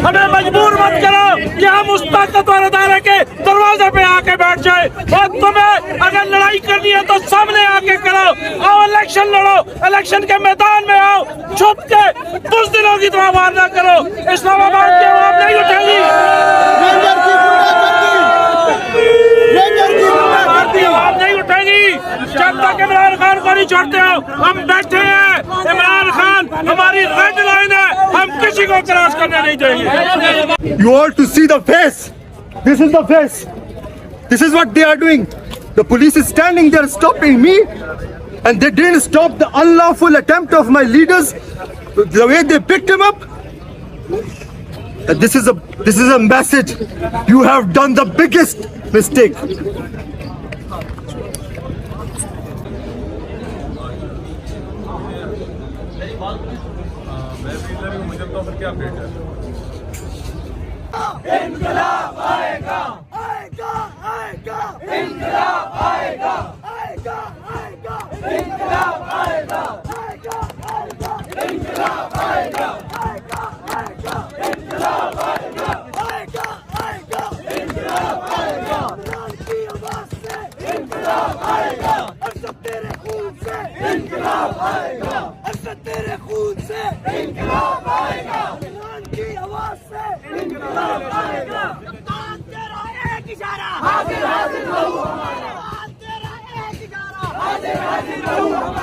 हमें मजबूर मत करो कि हम उस ताकतवर अदालत के दरवाजे पे आके बैठ जाए। और तुम्हें अगर लड़ाई करनी है तो सामने आके करो, आओ इलेक्शन लड़ो, इलेक्शन के मैदान में आओ, छुप के बुज़दिलों की तरह वार ना करो। इस्लामाबाद की आवाम नहीं उठेगी, आवाम नहीं उठेगी जब तक इमरान खान को नहीं छोड़ते हो। हम बैठे हैं, इमरान खान हमारी रेड लाइन है, हम किसी को क्रॉस करने नहीं देंगे। You all to see the face. This is the face. This is what they are doing. The police is standing there stopping me, and they didn't stop the unlawful attempt of my leaders. The way they picked him up. This is a message. You have done the biggest mistake. इंकलाब आएगा, आएगा, आएगा, इंकलाब आएगा, आएगा, आएगा, इंकलाब आएगा, आएगा, आएगा, इंकलाब आएगा, आएगा, आएगा, इंकलाब आएगा, आएगा, आएगा, इंकलाब आएगा, इमरान की आवाज से इंकलाब आएगा, असद तेरे खून से इंकलाब आएगा, असद तेरे खून से इंकलाब आएगा, इमरान की आवाज से इंकलाब आएगा। तेरा एक इशारा हाजिर हाजिर रहूं हमारा, तेरा एक इशारा हाजिर हाजिर रहूं।